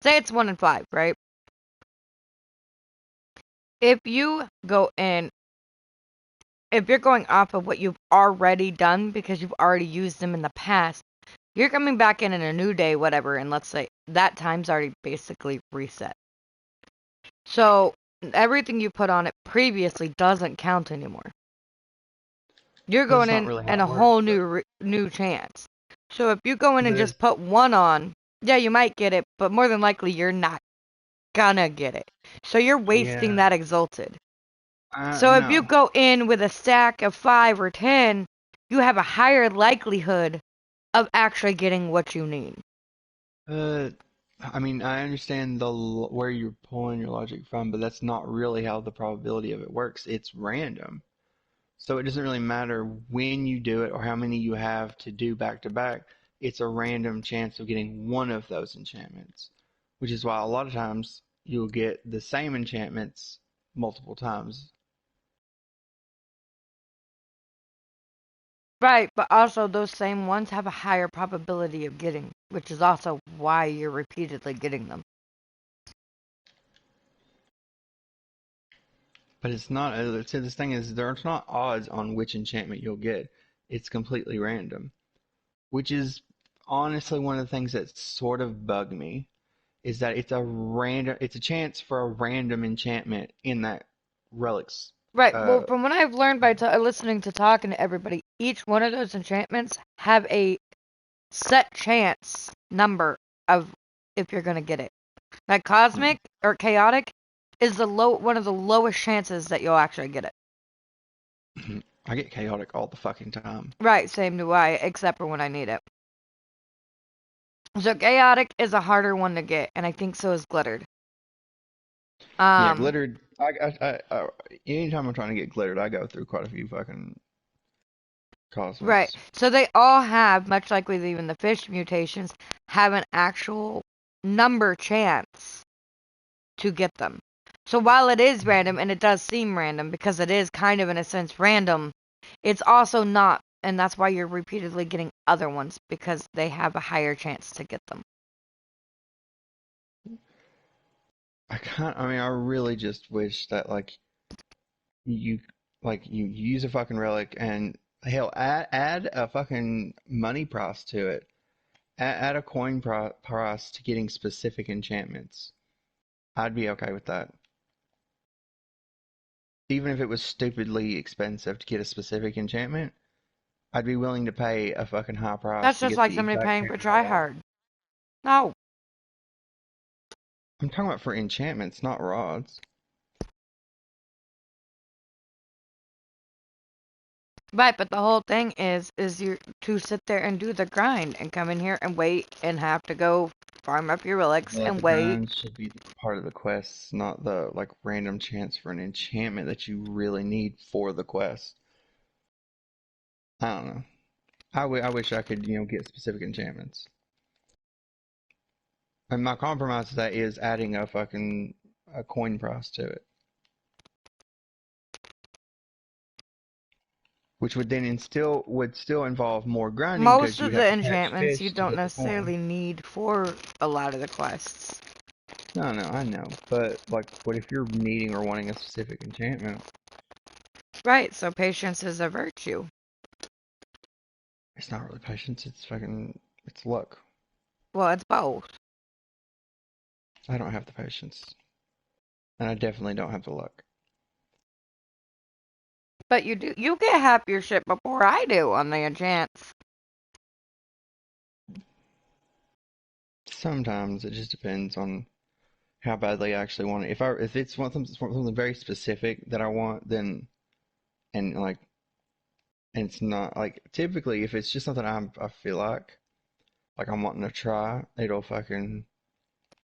say it's 1 in 5, right? If you go in, if you're going off of what you've already done because you've already used them in the past, you're coming back in a new day, whatever, and let's say that time's already basically reset. So everything you put on it previously doesn't count anymore. You're That's going not in really how and it a works, whole but new chance. So if you go in and this, just put 1 on, yeah, you might get it, but more than likely you're not gonna get it. So you're wasting yeah, that exalted. I So if you know. go in with a stack of 5 or 10, you have a higher likelihood of actually getting what you need. Uh, I mean, I understand where you're pulling your logic from, but that's not really how the probability of it works. It's random. So it doesn't really matter when you do it or how many you have to do back to back. It's a random chance of getting one of those enchantments, which is why a lot of times you'll get the same enchantments multiple times. Right, but also those same ones have a higher probability of getting, which is also why you're repeatedly getting them. But it's not, so this thing is, there's not odds on which enchantment you'll get. It's completely random, which is honestly one of the things that sort of bug me is that it's a chance for a random enchantment in that relics. Right, well, Uh, from what I've learned by listening to talking to everybody, each one of those enchantments have a set chance number of if you're gonna get it. Like hmm, cosmic or chaotic is the one of the lowest chances that you'll actually get it. I get chaotic all the fucking time. Right, same do I, except for when I need it. So chaotic is a harder one to get, and I think so is glittered. Yeah, Um, glittered. Anytime I'm trying to get glittered, I go through quite a few fucking right. cosmics. So they all have, much like with even the fish mutations, have an actual number chance to get them. So while it is random, and it does seem random because it is kind of in a sense random, it's also not, and that's why you're repeatedly getting other ones because they have a higher chance to get them. I mean, I really just wish that you, you use a fucking relic and hell, add a fucking money price to it. Add a coin price to getting specific enchantments. I'd be okay with that. Even if it was stupidly expensive to get a specific enchantment, I'd be willing to pay a fucking high price That's to just get like the somebody exact paying for enchantment I want. tryhard. No. I'm talking about for enchantments, not rods. Right, but the whole thing is you to sit there and do the grind and come in here and wait and have to go farm up your relics Well, and the wait. grind should be part of the quests, not the random chance for an enchantment that you really need for the quest. I don't know. I wish I could, get specific enchantments. And my compromise to that is adding a fucking a coin price to it, which would then still involve more grinding Most because you of would the have to catch enchantments you fish to don't get the coin. necessarily need for a lot of the quests. No, no, I know, but what if you're needing or wanting a specific enchantment? Right, so patience is a virtue. It's not really patience. It's luck. Well, it's both. I don't have the patience, and I definitely don't have the luck. But you get half your shit before I do on the enchants. Sometimes it just depends on how badly I actually want it. If it's something very specific that I want, then and it's not typically if it's just something I feel like I'm wanting to try, it'll fucking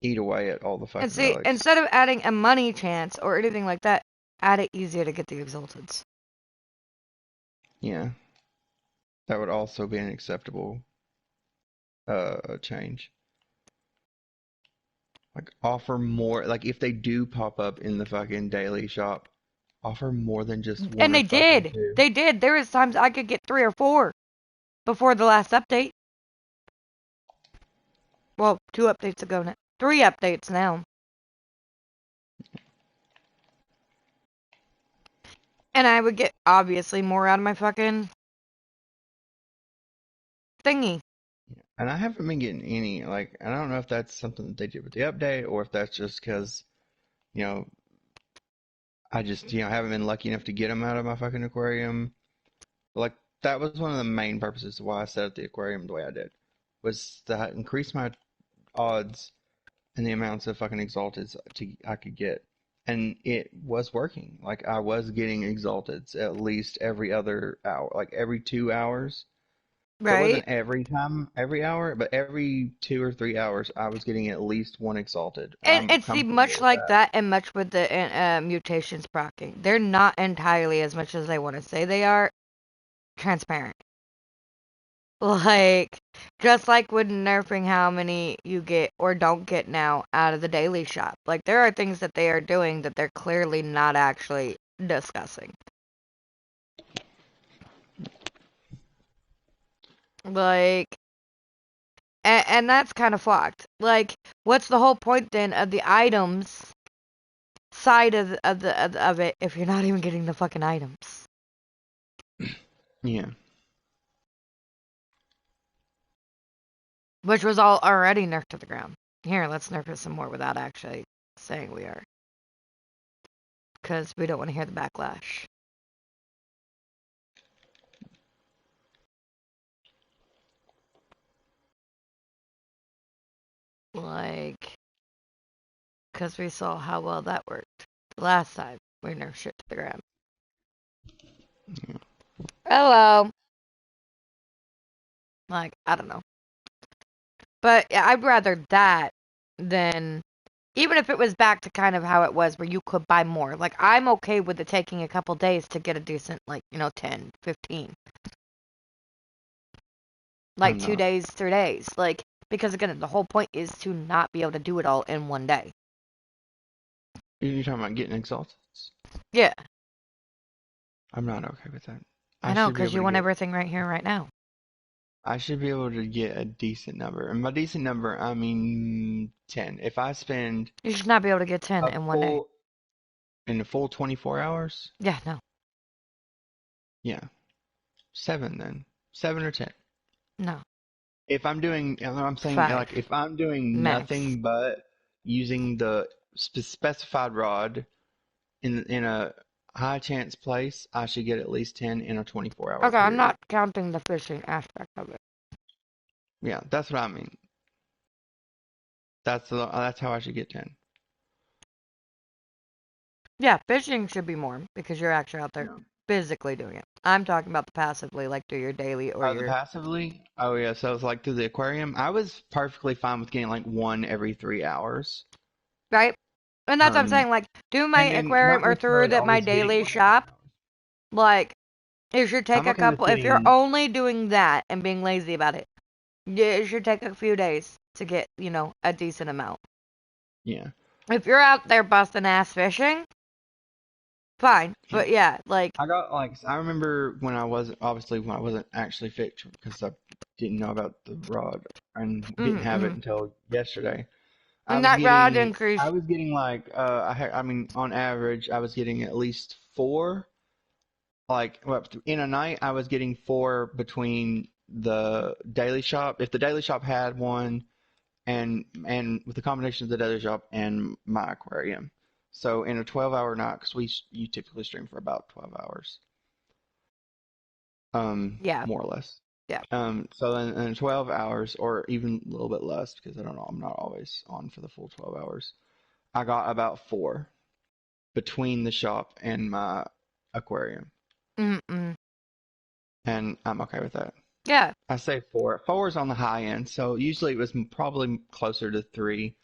eat away at all the And fucking see, relics. instead of adding a money chance or anything like that, add it easier to get the exalteds. Yeah, that would also be an acceptable change. Like offer more, like if they do pop up in the fucking daily shop, offer more than just one And or they fucking did. two. They did. There was times I could get 3 or 4 before the last update. Well, 2 updates ago now. 3 updates now. And I would get, obviously, more out of my fucking thingy. And I haven't been getting any, like, I don't know if that's something that they did with the update or if that's just because, you know, I just, haven't been lucky enough to get them out of my fucking aquarium. Like, that was one of the main purposes of why I set up the aquarium the way I did, was to increase my odds and the amounts of fucking exalteds I could get. And it was working. Like, I was getting exalteds at least every other hour, like every 2 hours. So it Right? wasn't every time, every hour, but every 2 or 3 hours, I was getting at least one exalted. And I'm it's see, comfortable much with like that. that, and much with the mutations procking. They're not entirely as much as they want to say they are transparent. Like, just like with nerfing how many you get or don't get now out of the daily shop. Like, there are things that they are doing that they're clearly not actually discussing. Like, and that's kind of fucked. Like, what's the whole point then of the items side of it if you're not even getting the fucking items? Yeah. Which was all already nerfed to the ground. Here, let's nerf it some more without actually saying we are. Because we don't want to hear the backlash. Like, because we saw how well that worked. The last time we nerfed shit to the ground. Yeah. Hello. Like, I don't know. But yeah, I'd rather that than even if it was back to kind of how it was where you could buy more. Like, I'm okay with it taking a couple days to get a decent, like, 10, 15. Like, I'm 2 not. days, 3 days. Like, because again, the whole point is to not be able to do it all in one day. You're talking about getting exalted? Yeah, I'm not okay with that. I I know, should be because able you to want get everything right here, right now. I should be able to get a decent number. And by decent number, I mean 10. If I spend You should not be able to get 10 a in one day. full in a full 24 hours, Yeah, no, yeah, 7 then. 7 or 10. no. If I'm doing, I'm saying 5, like if I'm doing max. nothing but using the specified rod in a high chance place, I should get at least 10 in a 24-hour Okay, I'm period. not counting the fishing aspect of it. Yeah, that's what I mean. That's how I should get 10. Yeah, fishing should be more because you're actually out there Yeah. physically doing it. I'm talking about the passively, like do your daily or Oh, the your passively? Oh yeah, so it's like through the aquarium. I was perfectly fine with getting like one every 3 hours. right. And that's what I'm Um, saying. Like, do my and aquarium not or through necessarily that my always getting daily one every shop. 3 hours. Like, it should take I'm a okay with couple. If you're getting, only doing that and being lazy about it, yeah, it should take a few days to get a decent amount. yeah, If you're out there busting ass fishing, fine. yeah. But yeah, like, I got like I remember when I wasn't obviously when I wasn't actually fit because I didn't know about the rod and didn't have it mm-hmm. until yesterday. And that rod increase. I was getting like I mean on average I was getting at least four like well, in a night I was getting four between the daily shop if the daily shop had one and with the combination of the daily shop and my aquarium. So in a 12-hour night, because you typically stream for about 12 hours, Yeah, more or less. yeah. So in 12 hours, or even a little bit less, because I don't know, I'm not always on for the full 12 hours. I got about four between the shop and my aquarium, Mm-mm. and I'm okay with that. Yeah. I say four. Four is on the high end, so usually it was probably closer to three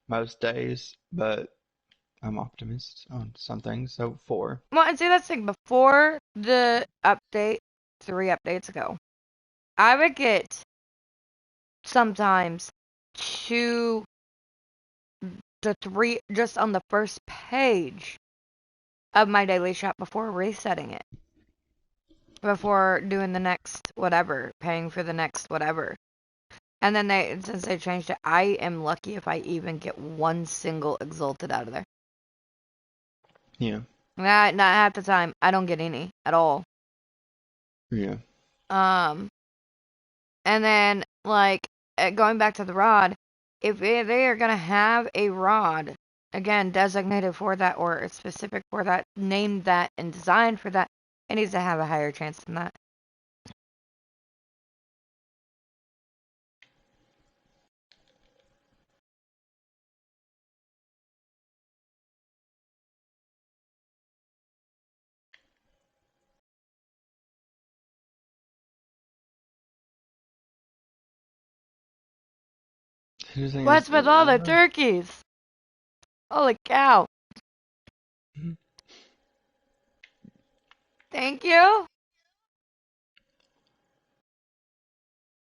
most days, but I'm optimist on some things, so four. Well, and see, that's the thing. Before the update, 3 updates ago, I would get sometimes 2 to 3 just on the first page of my daily shop before resetting it, before doing the next whatever, paying for the next whatever. And then since they changed it, I am lucky if I even get one single exalted out of there. Yeah. Not half the time. I don't get any at all. Yeah. Um, and then like going back to the rod, if they are gonna have a rod again designated for that or specific for that, named that and designed for that, it needs to have a higher chance than that. The thing is, What's with all the turkeys? Holy cow! Thank you.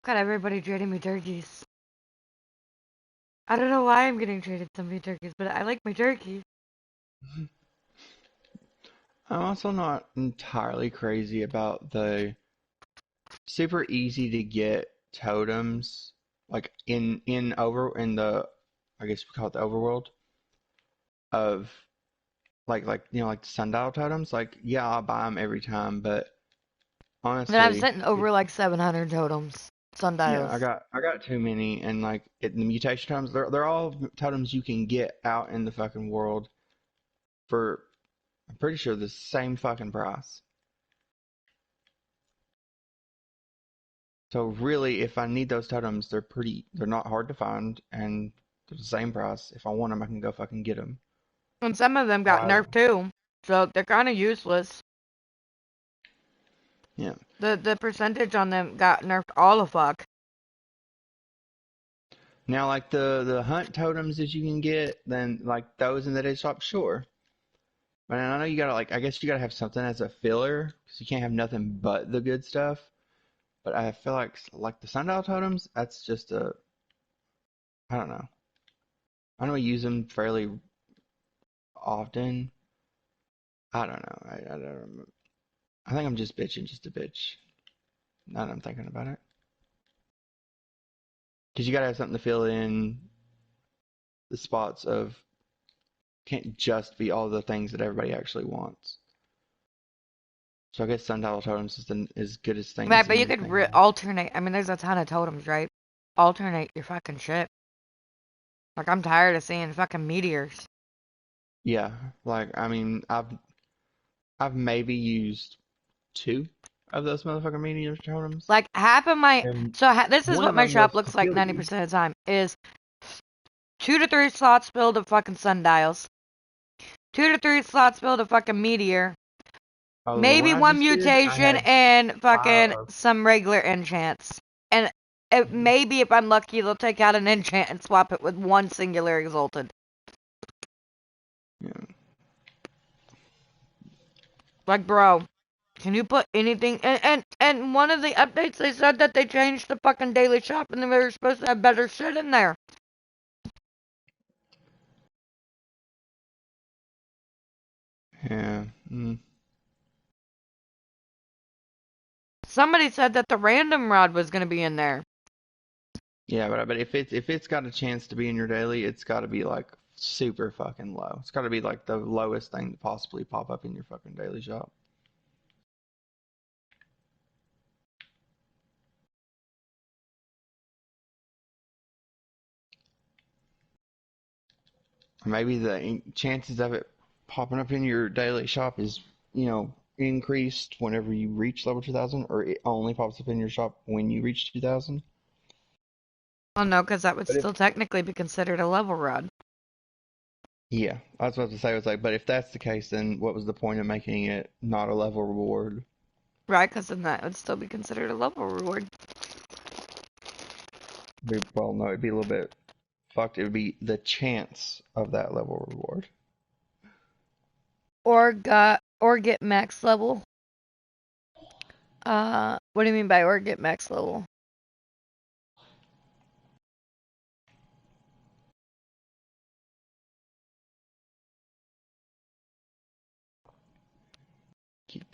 God, everybody trading me turkeys. I don't know why I'm getting traded so many turkeys, but I like my turkeys. I'm also not entirely crazy about the super easy to get totems, like in the, I guess we call it the overworld of like the sundial totems. Like, yeah, I'll buy them every time, but And I'm honestly, sitting over like 700 totems, yeah, I sundials. got too many, and like the mutation totems, they're all totems you can get out in the fucking world for, I'm pretty sure, the same fucking price. So really, if I need those totems, they're not hard to find, and they're the same price. If I want them, I can go fucking get them. And some of them got Why? nerfed too, so they're kind of useless. Yeah. The percentage on them got nerfed all the fuck. Now, like the hunt totems that you can get, then like those in the day shop, sure. But I know you gotta, like, I guess you gotta have something as a filler, because you can't have nothing but the good stuff. But I feel like the sundial totems, that's just I don't know. I know I use them fairly often. I don't know. I don't remember. I think I'm just bitching just a bitch. Now that I'm thinking about it. Because you gotta have something to fill in the spots of, can't just be all the things that everybody actually wants. So I guess sundial totems is as good as thing Right, as but you could anything. alternate. I mean, there's a ton of totems, right? Alternate your fucking shit. Like, I'm tired of seeing fucking meteors. Yeah, like I mean, I've maybe used two of those motherfucking meteor totems, Like, half of my. and So, this is one what of my them shop was looks like completely. 90% of the time is 2 to 3 slots filled of fucking sundials, 2 to 3 slots filled of fucking meteor, Oh, the one maybe I one just did, I mutation, had and five fucking of. some regular enchants. And maybe if I'm lucky, they'll take out an enchant and swap it with one singular exalted. Yeah. Like, bro, can you put anything? And one of the updates, they said that they changed the fucking daily shop and they were supposed to have better shit in there. Yeah. Somebody said that the random rod was gonna be in there. Yeah, but if it's got a chance to be in your daily, it's got to be like super fucking low. It's got to be like the lowest thing to possibly pop up in your fucking daily shop. Or maybe the chances of it popping up in your daily shop is, increased whenever you reach level 2000, or it only pops up in your shop when you reach 2000. Oh no, because that would But if still technically be considered a level rod. Yeah, I was about to say, I was like, but if that's the case, then what was the point of making it not a level reward? Right, because then that would still be considered a level reward. Well, no, it'd be a little bit fucked. It would be the chance of that level reward. Or get max level. What do you mean by or get max level?